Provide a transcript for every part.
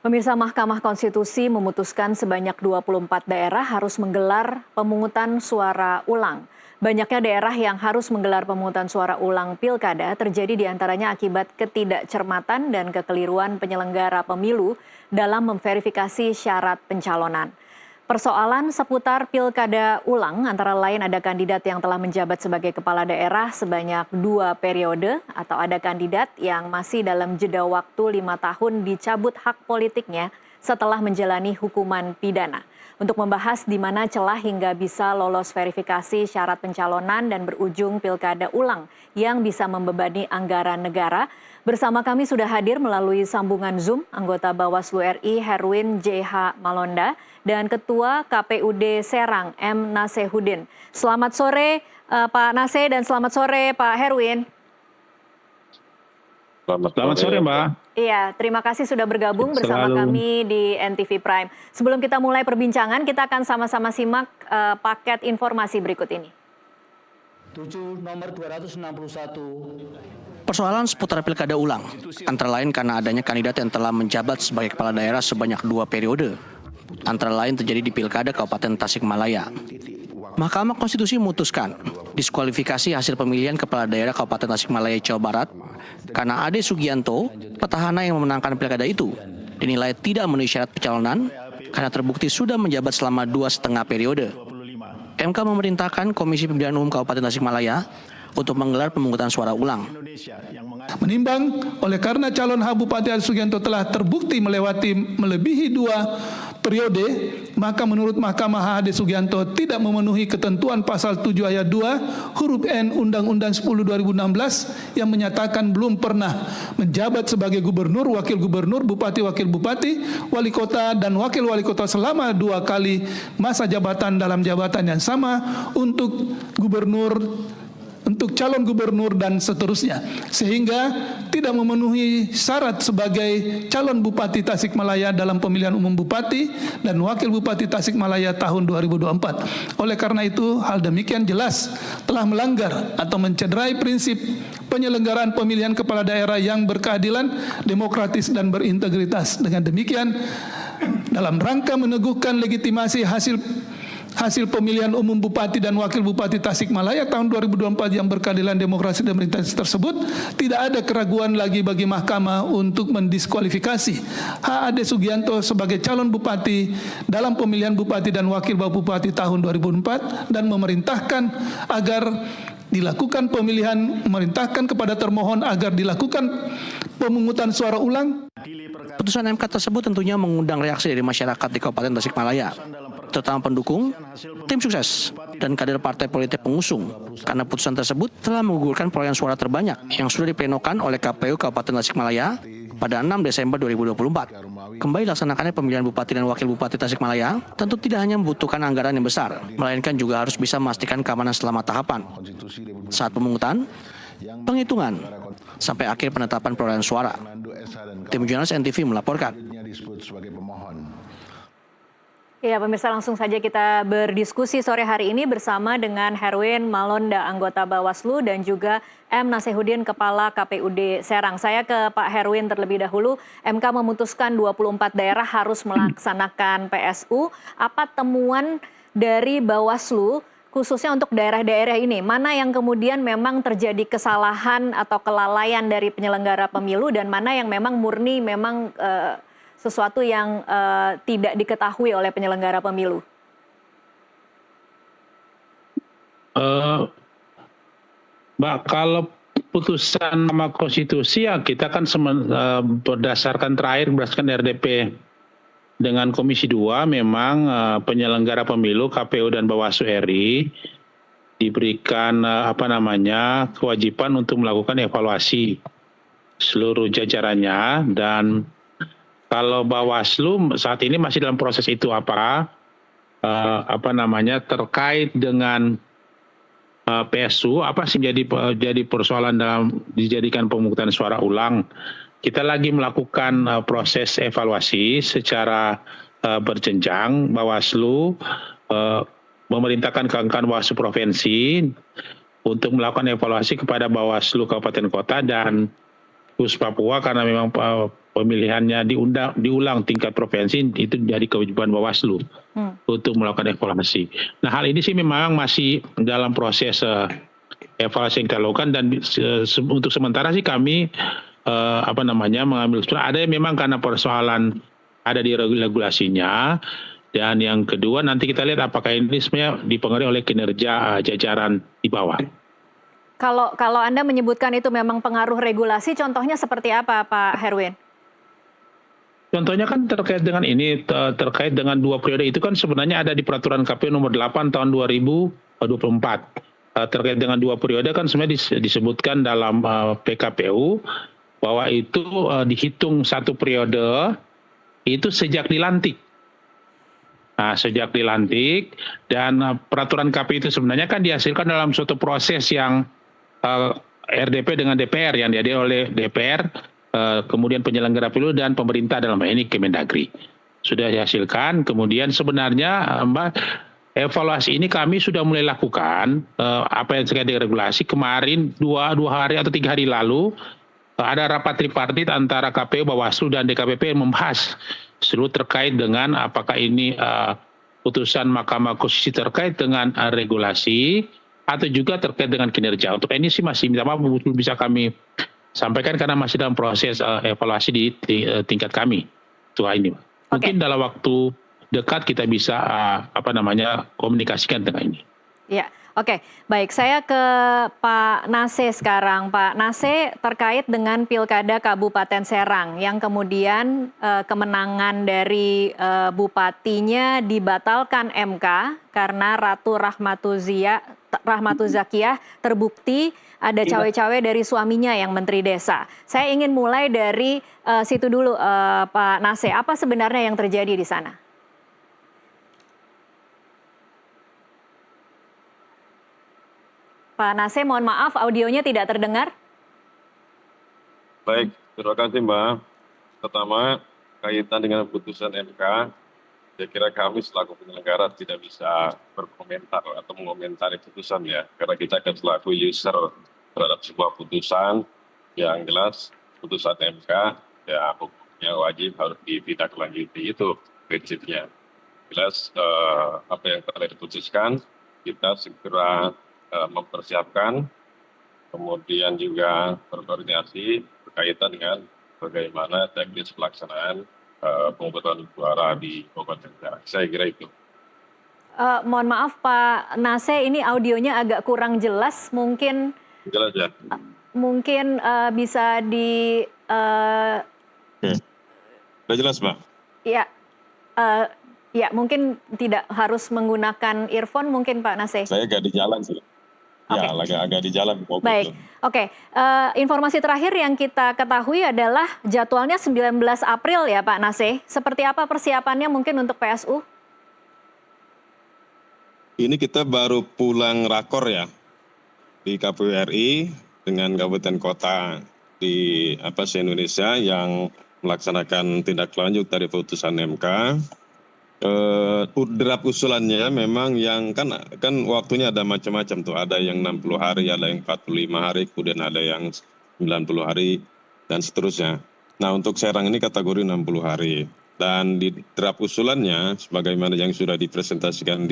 Pemirsa, Mahkamah Konstitusi memutuskan sebanyak 24 daerah harus menggelar pemungutan suara ulang. Banyaknya daerah yang harus menggelar pemungutan suara ulang pilkada terjadi diantaranya akibat ketidakcermatan dan kekeliruan penyelenggara pemilu dalam memverifikasi syarat pencalonan. Persoalan seputar pilkada ulang antara lain ada kandidat yang telah menjabat sebagai kepala daerah sebanyak 2 periode atau ada kandidat yang masih dalam jeda waktu 5 tahun dicabut hak politiknya setelah menjalani hukuman pidana. Untuk membahas di mana celah hingga bisa lolos verifikasi syarat pencalonan dan berujung pilkada ulang yang bisa membebani anggaran negara, bersama kami sudah hadir melalui sambungan Zoom anggota Bawaslu RI Herwin J.H. Malonda dan Ketua KPUD Serang M. Nasehudin. Selamat sore Pak Nase dan selamat sore Pak Herwin. Selamat sore Mbak. Iya, terima kasih sudah bergabung bersama kami di NTV Prime. Sebelum kita mulai perbincangan, kita akan sama-sama simak paket informasi berikut ini. 7 nomor 261. Persoalan seputar pilkada ulang, antara lain karena adanya kandidat yang telah menjabat sebagai kepala daerah sebanyak 2 periode. Antara lain terjadi di Pilkada Kabupaten Tasikmalaya. Mahkamah Konstitusi memutuskan diskualifikasi hasil pemilihan kepala daerah Kabupaten Tasikmalaya, Jawa Barat karena Ade Sugianto, petahana yang memenangkan pilkada itu, dinilai tidak memenuhi syarat pencalonan karena terbukti sudah menjabat selama 2,5 periode. MK memerintahkan Komisi Pemilihan Umum Kabupaten Tasikmalaya untuk menggelar pemungutan suara ulang. Menimbang oleh karena calon Bupati Ade Sugianto telah terbukti melebihi 2 periode, maka menurut Mahkamah Ade Sugianto tidak memenuhi ketentuan pasal 7 ayat 2 huruf N Undang-Undang 10 2016 yang menyatakan belum pernah menjabat sebagai gubernur, wakil gubernur, bupati, wakil bupati, wali kota dan wakil wali kota selama 2 kali masa jabatan dalam jabatan yang sama untuk gubernur, untuk calon gubernur dan seterusnya, sehingga tidak memenuhi syarat sebagai calon Bupati Tasikmalaya dalam pemilihan umum Bupati dan Wakil Bupati Tasikmalaya tahun 2024. Oleh karena itu, hal demikian jelas telah melanggar atau mencederai prinsip penyelenggaraan pemilihan kepala daerah yang berkeadilan, demokratis dan berintegritas. Dengan demikian, dalam rangka meneguhkan legitimasi hasil pemilihan umum Bupati dan Wakil Bupati Tasikmalaya tahun 2024 yang berkeadilan, demokrasi dan berintegritas tersebut, tidak ada keraguan lagi bagi Mahkamah untuk mendiskualifikasi Ade Sugianto sebagai calon Bupati dalam pemilihan Bupati dan Wakil Bupati tahun 2004 dan memerintahkan agar dilakukan memerintahkan kepada termohon agar dilakukan pemungutan suara ulang. Putusan MK tersebut tentunya mengundang reaksi dari masyarakat di Kabupaten Tasikmalaya, terutama pendukung, tim sukses, dan kader partai politik pengusung, karena putusan tersebut telah menggugurkan perolehan suara terbanyak yang sudah diplenokan oleh KPU Kabupaten Tasikmalaya pada 6 Desember 2024. Kembali dilaksanakannya pemilihan Bupati dan Wakil Bupati Tasikmalaya tentu tidak hanya membutuhkan anggaran yang besar, melainkan juga harus bisa memastikan keamanan selama tahapan saat pemungutan, penghitungan, sampai akhir penetapan perolehan suara. Tim jurnalis NTV melaporkan. Ya, pemirsa, langsung saja kita berdiskusi sore hari ini bersama dengan Herwin Malonda, anggota Bawaslu, dan juga M. Nasehudin, Kepala KPUD Serang. Saya ke Pak Herwin terlebih dahulu. MK memutuskan 24 daerah harus melaksanakan PSU. Apa temuan dari Bawaslu khususnya untuk daerah-daerah ini? Mana yang kemudian memang terjadi kesalahan atau kelalaian dari penyelenggara pemilu dan mana yang memang murni sesuatu yang tidak diketahui oleh penyelenggara pemilu? Mbak, kalau putusan Mahkamah Konstitusi ya kita kan berdasarkan RDP dengan Komisi 2 memang penyelenggara pemilu KPU dan Bawaslu RI diberikan kewajiban untuk melakukan evaluasi seluruh jajarannya, dan kalau Bawaslu saat ini masih dalam proses itu terkait dengan PSU apa sih jadi persoalan dalam dijadikan pemungutan suara ulang. Kita lagi melakukan proses evaluasi secara berjenjang. Bawaslu memerintahkan kawan-kawan Bawaslu provinsi untuk melakukan evaluasi kepada Bawaslu kabupaten kota dan khusus Papua karena memang pemilihannya diulang tingkat provinsi, itu jadi kewajiban Bawaslu untuk melakukan evaluasi. Nah, hal ini sih memang masih dalam proses evaluasi yang kita lakukan, dan untuk sementara sih kami mengambil surat. Ada yang memang karena persoalan ada di regulasinya, dan yang kedua nanti kita lihat apakah ini sebenarnya dipengaruhi oleh kinerja jajaran di bawah. Kalau Anda menyebutkan itu memang pengaruh regulasi, contohnya seperti apa, Pak Herwin? Contohnya kan terkait dengan ini, terkait dengan 2 periode itu kan sebenarnya ada di peraturan KPU nomor 8 tahun 2024. Terkait dengan 2 periode kan sebenarnya disebutkan dalam PKPU bahwa itu dihitung 1 periode itu sejak dilantik. Nah, sejak dilantik, dan peraturan KPU itu sebenarnya kan dihasilkan dalam suatu proses yang RDP dengan DPR, yang dihadiri oleh DPR, kemudian penyelenggara pemilu dan pemerintah, dalam hal ini Kemendagri. Sudah dihasilkan, kemudian sebenarnya evaluasi ini kami sudah mulai lakukan, apa yang terkait dengan regulasi. Kemarin 2 hari atau 3 hari lalu, ada rapat tripartit antara KPU, Bawaslu, dan DKPP yang membahas seluruh terkait dengan apakah ini putusan Mahkamah Konstitusi terkait dengan regulasi atau juga terkait dengan kinerja. Untuk ini sih masih minta maaf belum bisa kami sampaikan karena masih dalam proses evaluasi di tingkat kami. Soal ini, mungkin dalam waktu dekat kita bisa komunikasikan dengan ini. Ya, oke. Baik, saya ke Pak Nase sekarang. Pak Nase, terkait dengan Pilkada Kabupaten Serang yang kemudian kemenangan dari bupatinya dibatalkan MK karena Ratu Rahmatuzakiyah terbukti ada cawe-cawe dari suaminya yang Menteri Desa. Saya ingin mulai dari situ dulu, Pak Nase. Apa sebenarnya yang terjadi di sana? Pak Nase, mohon maaf, audionya tidak terdengar. Baik, terima kasih Mbak. Pertama, kaitan dengan putusan MK, saya kira kami selaku penyelenggara tidak bisa berkomentar atau mengomentari putusan ya, karena kita kan selaku user terhadap sebuah putusan yang jelas putusan MK ya hukumnya wajib harus ditindaklanjuti, itu prinsipnya. Jelas apa yang telah diputuskan kita segera mempersiapkan, kemudian juga berkoordinasi berkaitan dengan bagaimana teknis pelaksanaan pemungutan suara di Kabupaten Serang. Saya kira itu. Mohon maaf Pak Nase, ini audionya agak kurang jelas, mungkin Jelas ya. Mungkin bisa di. Sudah jelas, Mbak? Ya, ya mungkin tidak harus menggunakan earphone, mungkin Pak Nase. Saya agak di jalan sih. Ya, agak di jalan. Baik, oke. Informasi terakhir yang kita ketahui adalah jadwalnya 19 April ya Pak Nase. Seperti apa persiapannya mungkin untuk PSU? Ini kita baru pulang rakor ya di KPU RI dengan kabupaten kota di se-Indonesia yang melaksanakan tindak lanjut dari putusan MK. Draft usulannya memang yang kan waktunya ada macam-macam tuh, ada yang 60 hari, ada yang 45 hari, kemudian ada yang 90 hari dan seterusnya. Nah, untuk Serang ini kategori 60 hari. Dan di draft usulannya sebagaimana yang sudah dipresentasikan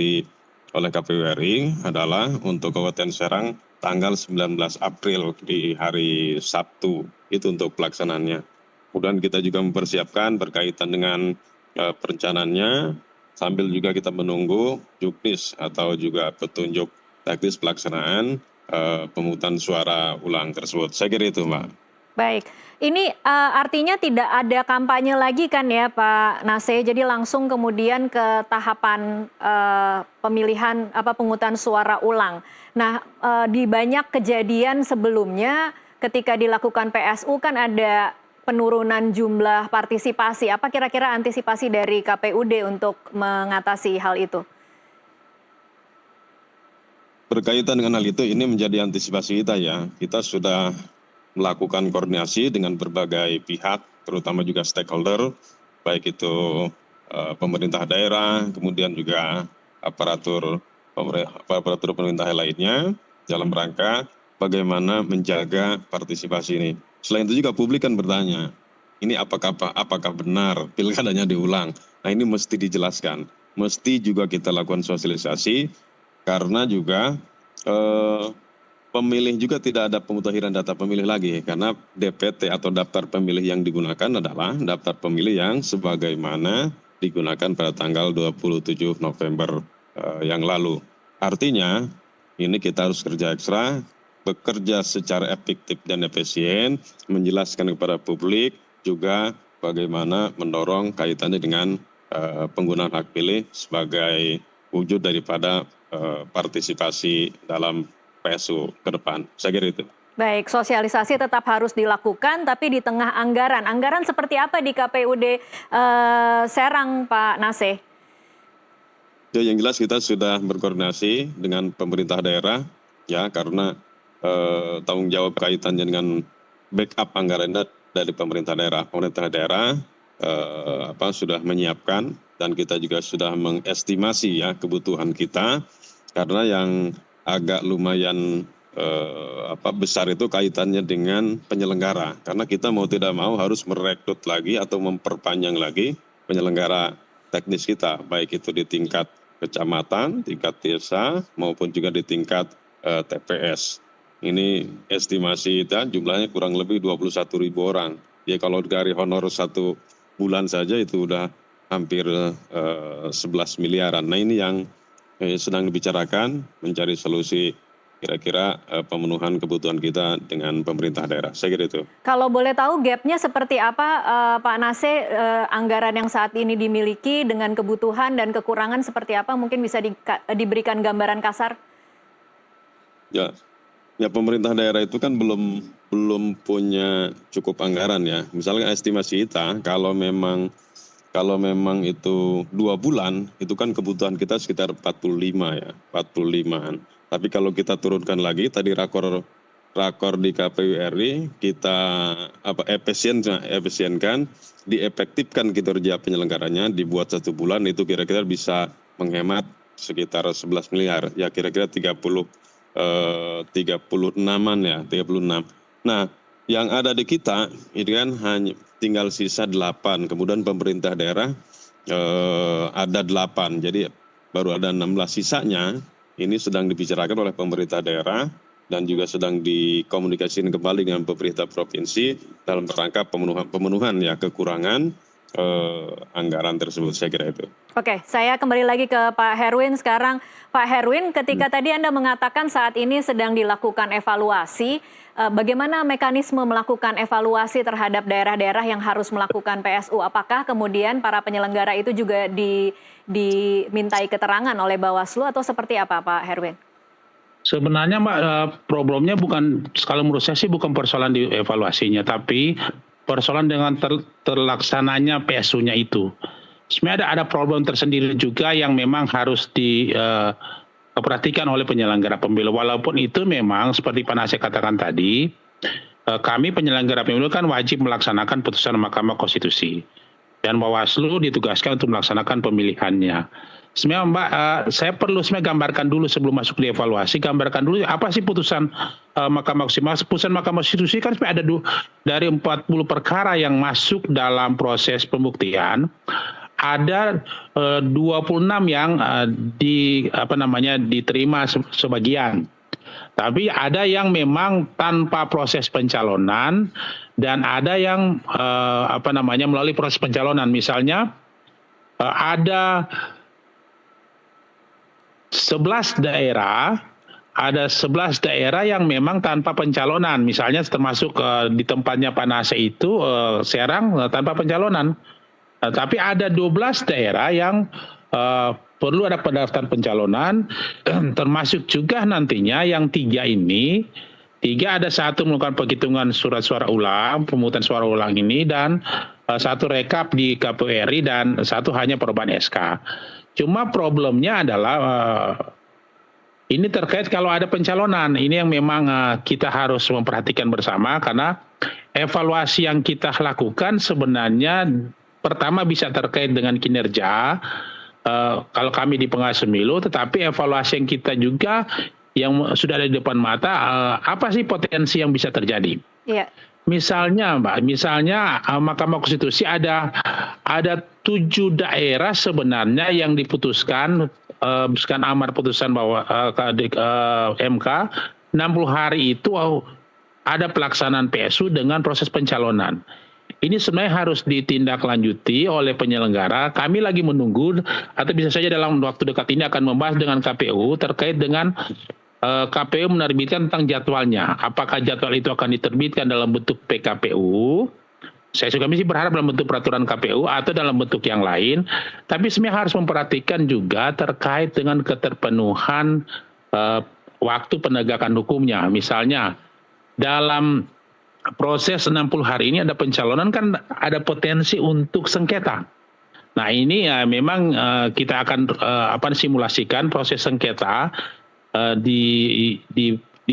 oleh KPU RI adalah untuk Kabupaten Serang tanggal 19 April di hari Sabtu, itu untuk pelaksanaannya. Kemudian kita juga mempersiapkan berkaitan dengan perencanaannya, sambil juga kita menunggu juknis atau juga petunjuk teknis pelaksanaan pemungutan suara ulang tersebut. Saya kira itu, Mbak. Baik, ini artinya tidak ada kampanye lagi kan ya Pak Nase, jadi langsung kemudian ke tahapan pemilihan pemungutan suara ulang. Nah, di banyak kejadian sebelumnya ketika dilakukan PSU kan ada penurunan jumlah partisipasi. Apa kira-kira antisipasi dari KPUD untuk mengatasi hal itu? Berkaitan dengan hal itu, ini menjadi antisipasi kita ya. Kita sudah melakukan koordinasi dengan berbagai pihak, terutama juga stakeholder, baik itu pemerintah daerah, kemudian juga aparatur pemerintah lainnya, dalam rangka bagaimana menjaga partisipasi ini. Selain itu juga publik kan bertanya, ini apakah benar pilkadanya diulang? Nah ini mesti dijelaskan, mesti juga kita lakukan sosialisasi karena juga pemilih juga tidak ada pemutahiran data pemilih lagi karena DPT atau daftar pemilih yang digunakan adalah daftar pemilih yang sebagaimana digunakan pada tanggal 27 November yang lalu. Artinya ini kita harus kerja ekstra, bekerja secara efektif dan efisien, menjelaskan kepada publik juga bagaimana mendorong kaitannya dengan penggunaan hak pilih sebagai wujud daripada partisipasi dalam PSU ke depan. Saya kira itu. Baik, sosialisasi tetap harus dilakukan, tapi di tengah anggaran. Anggaran seperti apa di KPUD Serang, Pak Naseh? Ya, yang jelas kita sudah berkoordinasi dengan pemerintah daerah, ya karena tanggung jawab kaitannya dengan backup anggaran dari pemerintah daerah. Pemerintah daerah sudah menyiapkan dan kita juga sudah mengestimasi ya kebutuhan kita karena yang agak lumayan besar itu kaitannya dengan penyelenggara karena kita mau tidak mau harus merekrut lagi atau memperpanjang lagi penyelenggara teknis kita baik itu di tingkat kecamatan, tingkat desa maupun juga di tingkat TPS. Ini estimasi kita jumlahnya kurang lebih 21.000 orang. Ya kalau dari honor 1 bulan saja itu udah hampir 11 miliaran. Nah ini yang sedang dibicarakan, mencari solusi kira-kira pemenuhan kebutuhan kita dengan pemerintah daerah. Saya kira itu. Kalau boleh tahu gapnya seperti apa Pak Naseh, anggaran yang saat ini dimiliki dengan kebutuhan dan kekurangan seperti apa? Mungkin bisa diberikan gambaran kasar? Ya pemerintah daerah itu kan belum punya cukup anggaran ya. Misalnya estimasi kita kalau memang itu 2 bulan, itu kan kebutuhan kita sekitar 45-an. Tapi kalau kita turunkan lagi, tadi rakor di KPU RI, kita efisienkan, diefektifkan kinerja penyelenggaranya, dibuat 1 bulan, itu kira-kira bisa menghemat sekitar 11 miliar, ya kira-kira 36-an ya, 36. Nah, yang ada di kita itu kan hanya tinggal sisa 8, kemudian pemerintah daerah ada 8, jadi baru ada 16 sisanya. Ini sedang dibicarakan oleh pemerintah daerah dan juga sedang dikomunikasikan kembali dengan pemerintah provinsi dalam rangka pemenuhan ya kekurangan anggaran tersebut. Saya kira itu. Oke, saya kembali lagi ke Pak Herwin sekarang. Pak Herwin, ketika tadi Anda mengatakan saat ini sedang dilakukan evaluasi, bagaimana mekanisme melakukan evaluasi terhadap daerah-daerah yang harus melakukan PSU? Apakah kemudian para penyelenggara itu juga dimintai keterangan oleh Bawaslu atau seperti apa, Pak Herwin? Sebenarnya Mbak, problemnya bukan, kalau menurut saya sih bukan persoalan di evaluasinya, tapi persoalan dengan terlaksananya PSU-nya itu. Sebenarnya ada problem tersendiri juga yang memang harus diperhatikan oleh penyelenggara pemilu. Walaupun itu memang seperti Pak Naseh katakan tadi, kami penyelenggara pemilu kan wajib melaksanakan putusan Mahkamah Konstitusi. Dan Bawaslu ditugaskan untuk melaksanakan pemilihannya. Sebenarnya Mbak, saya perlu gambarkan dulu sebelum masuk di evaluasi, gambarkan dulu apa sih putusan Mahkamah Konstitusi. Putusan Mahkamah Konstitusi kan sebenarnya ada dari 40 perkara yang masuk dalam proses pembuktian, ada 26 yang diterima sebagian. Tapi ada yang memang tanpa proses pencalonan dan ada yang melalui proses pencalonan. Misalnya ada 11 daerah yang memang tanpa pencalonan, misalnya termasuk di tempatnya Pak Naseh itu Serang tanpa pencalonan. Tapi ada 12 daerah yang perlu ada pendaftaran pencalonan, termasuk juga nantinya yang 3 ini. 3 ada 1 melakukan penghitungan surat suara ulang, pemungutan suara ulang ini, dan 1 rekap di KPU RI dan 1 hanya perubahan SK. Cuma problemnya adalah ini terkait kalau ada pencalonan. Ini yang memang kita harus memperhatikan bersama karena evaluasi yang kita lakukan sebenarnya pertama bisa terkait dengan kinerja kalau kami di pengawas pemilu, tetapi evaluasi yang kita juga yang sudah ada di depan mata apa sih potensi yang bisa terjadi. Iya. Misalnya Mbak, Mahkamah Konstitusi ada 7 daerah sebenarnya yang diputuskan berdasarkan amar putusan bahwa MK 60 hari itu ada pelaksanaan PSU dengan proses pencalonan. Ini sebenarnya harus ditindaklanjuti oleh penyelenggara. Kami lagi menunggu atau bisa saja dalam waktu dekat ini akan membahas dengan KPU terkait dengan KPU menerbitkan tentang jadwalnya. Apakah jadwal itu akan diterbitkan dalam bentuk PKPU? Saya juga masih berharap dalam bentuk peraturan KPU atau dalam bentuk yang lain. Tapi sebenarnya harus memperhatikan juga terkait dengan keterpenuhan waktu penegakan hukumnya. Misalnya dalam proses 60 hari ini ada pencalonan kan ada potensi untuk sengketa. Nah ini memang kita akan simulasikan proses sengketa di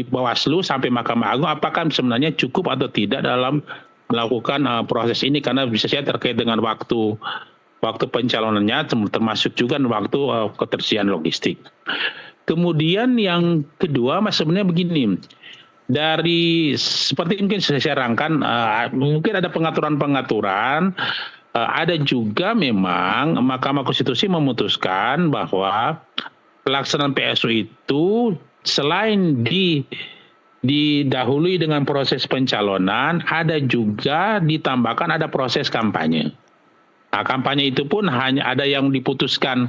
Bawaslu sampai Mahkamah Agung apakah sebenarnya cukup atau tidak dalam melakukan proses ini karena bisa saja terkait dengan waktu pencalonannya termasuk juga waktu ketersediaan logistik. Kemudian yang kedua sebenarnya begini, dari seperti mungkin saya sarankan mungkin ada pengaturan-pengaturan, ada juga memang Mahkamah Konstitusi memutuskan bahwa pelaksanaan PSU itu selain didahului dengan proses pencalonan, ada juga ditambahkan ada proses kampanye. Nah, kampanye itu pun hanya ada yang diputuskan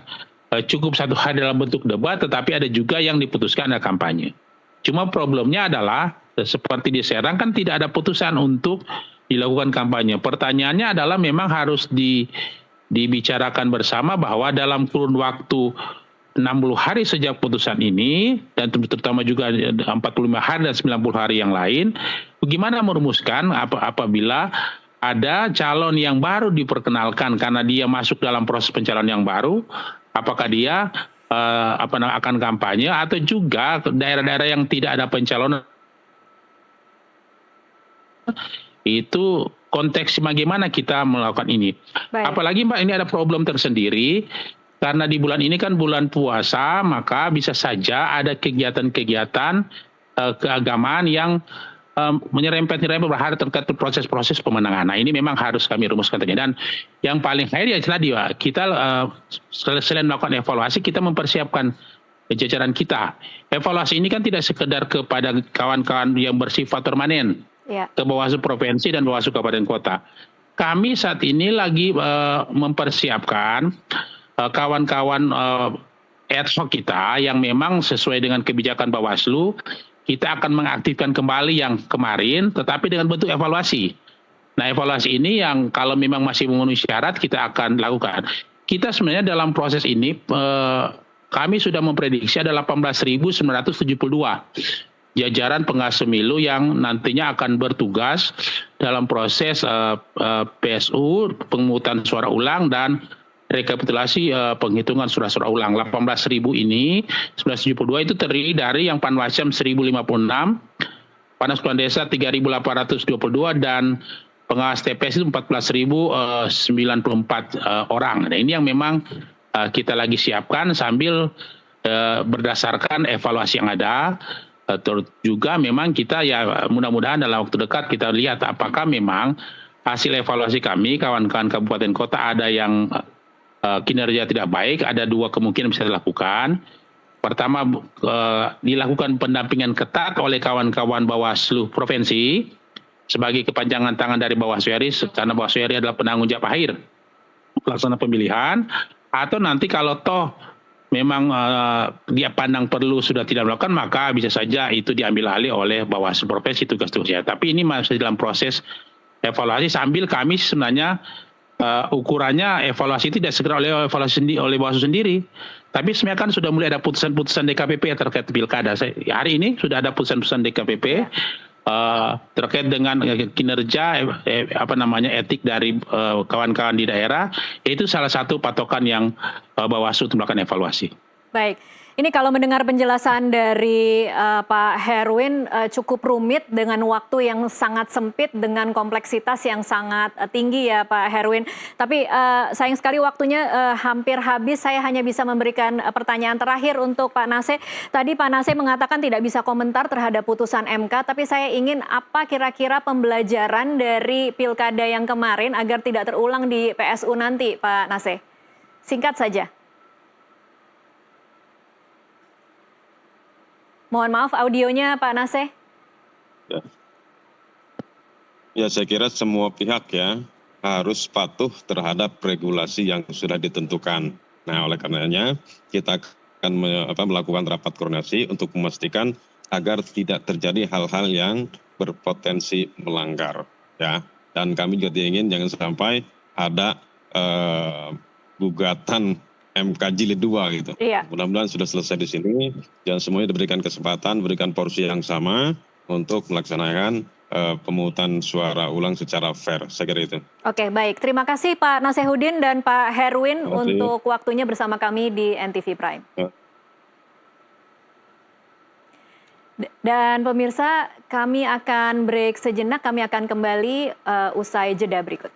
cukup 1 hari dalam bentuk debat, tetapi ada juga yang diputuskan ada kampanye. Cuma problemnya adalah seperti di Serang kan tidak ada putusan untuk dilakukan kampanye. Pertanyaannya adalah memang harus dibicarakan bersama bahwa dalam kurun waktu 60 hari sejak putusan ini dan terutama juga 45 hari dan 90 hari yang lain, bagaimana merumuskan apabila ada calon yang baru diperkenalkan karena dia masuk dalam proses pencalonan yang baru, apakah dia akan kampanye atau juga daerah-daerah yang tidak ada pencalonan itu konteks bagaimana kita melakukan ini. Baik. Apalagi Mbak ini ada problem tersendiri. Karena di bulan ini kan bulan puasa, maka bisa saja ada kegiatan-kegiatan keagamaan yang menyerempet-nyerempet berharap terkait proses-proses pemenangan. Nah ini memang harus kami rumuskan tadi. Dan yang paling akhir ya tadi kita selain melakukan evaluasi, kita mempersiapkan jajaran kita. Evaluasi ini kan tidak sekedar kepada kawan-kawan yang bersifat permanen, ke Bawaslu Provinsi dan Bawaslu Kabupaten Kota. Kami saat ini lagi mempersiapkan kawan-kawan ad hoc kita yang memang sesuai dengan kebijakan Bawaslu, kita akan mengaktifkan kembali yang kemarin tetapi dengan bentuk evaluasi. Nah evaluasi ini yang kalau memang masih memenuhi syarat kita akan lakukan. Kita sebenarnya dalam proses ini kami sudah memprediksi ada 18.972 jajaran pengawas pemilu yang nantinya akan bertugas dalam proses PSU, pemungutan suara ulang dan rekapitulasi penghitungan suara-suara ulang. 18.000 ini 1972 itu terdiri dari yang Panwascam 1.056, Panas Kepala Desa 3.822 dan pengawas TPS itu 14.094 orang. Nah ini yang memang kita lagi siapkan sambil berdasarkan evaluasi yang ada. Juga memang kita ya mudah-mudahan dalam waktu dekat kita lihat apakah memang hasil evaluasi kami kawan-kawan kabupaten kota ada yang kinerja tidak baik, ada 2 kemungkinan bisa dilakukan. Pertama, dilakukan pendampingan ketat oleh kawan-kawan Bawaslu Provinsi sebagai kepanjangan tangan dari Bawaslu RI, karena Bawaslu RI adalah penanggung jawab akhir pelaksanaan pemilihan, atau nanti kalau toh memang dia pandang perlu sudah tidak melakukan, maka bisa saja itu diambil alih oleh Bawaslu Provinsi tugas-tugasnya. Tapi ini masih dalam proses evaluasi sambil kami sebenarnya ukurannya evaluasi tidak segera oleh Bawaslu sendiri, tapi sebenarnya kan sudah mulai ada putusan-putusan DKPP terkait pilkada. Hari ini sudah ada putusan-putusan DKPP terkait dengan kinerja etik dari kawan-kawan di daerah. Itu salah satu patokan yang Bawaslu untuk melakukan evaluasi. Baik. Ini kalau mendengar penjelasan dari Pak Herwin cukup rumit dengan waktu yang sangat sempit dengan kompleksitas yang sangat tinggi ya Pak Herwin. Tapi sayang sekali waktunya hampir habis. Saya hanya bisa memberikan pertanyaan terakhir untuk Pak Nase. Tadi Pak Nase mengatakan tidak bisa komentar terhadap putusan MK, tapi saya ingin apa kira-kira pembelajaran dari pilkada yang kemarin agar tidak terulang di PSU nanti, Pak Nase? Singkat saja. Mohon maaf audionya Pak Nase. Ya, saya kira semua pihak ya harus patuh terhadap regulasi yang sudah ditentukan. Nah, oleh karenanya kita akan melakukan rapat koordinasi untuk memastikan agar tidak terjadi hal-hal yang berpotensi melanggar. Ya, dan kami juga ingin jangan sampai ada gugatan MK Jilid 2 gitu. Iya. Mudah-mudahan sudah selesai di sini dan semuanya diberikan kesempatan, berikan porsi yang sama untuk melaksanakan pemungutan suara ulang secara fair. Saya kira itu. Oke, baik. Terima kasih Pak Nasehudin dan Pak Herwin untuk waktunya bersama kami di NTV Prime. Ya. Dan pemirsa, kami akan break sejenak, kami akan kembali usai jeda berikut.